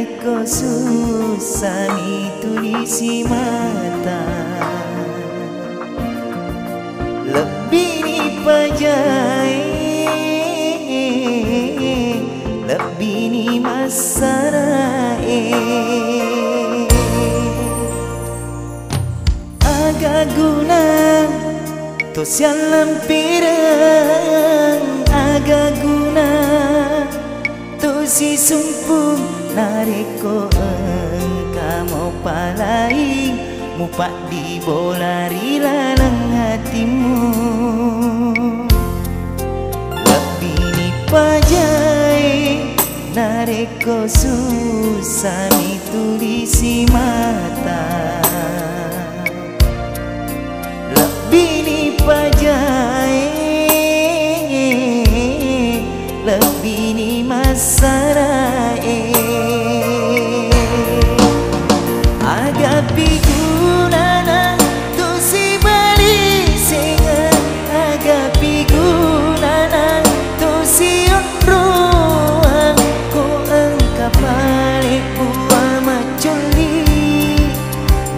nareko susah tulisi mata. Lebih dipajai, lebih ni masarai. Agak guna to siang lampiran, agak guna to si sumpung nareko engkau palai mupak di bolari lalang hatimu. Lebih ni pajai nareko susah tulisi mata. Lebih ni pajai, lebih ni masarai. Agak piguna tu si balik singa, agak piguna tu si onruang ko engkau balik buah macoli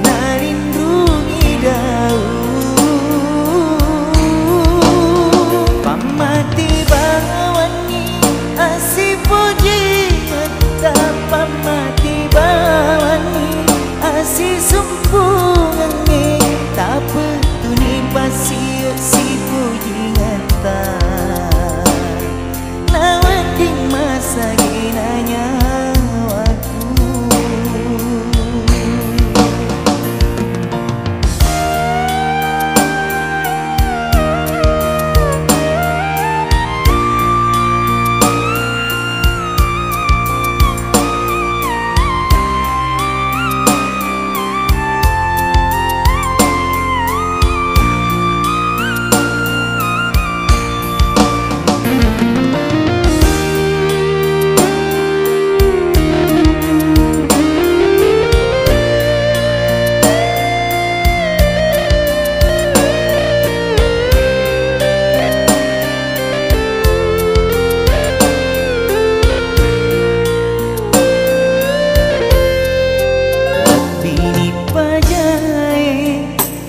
nalindungi daun. Pamati bawani asih puji mata, pamati bawani asih sumpungan ni tak petuni pasir si puji ngata. Lawan di masa ginanya aku.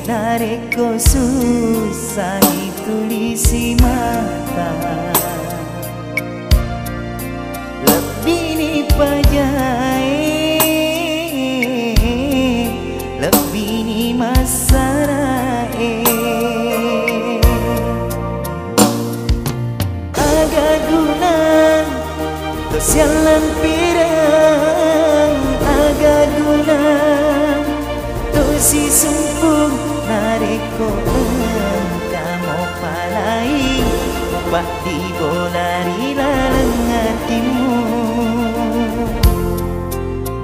Nareko susah tulisi mata. Lebih ni pajai, lebih ni masarai. Agak guna to siang lampiran, agak guna to si sumpung nareko engkau palai mupak di bolari lalang hatimu.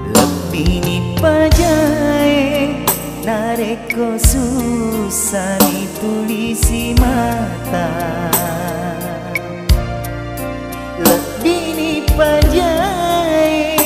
Lebih ni pajai nareko susah tulisi mata. Lebih ni pajai,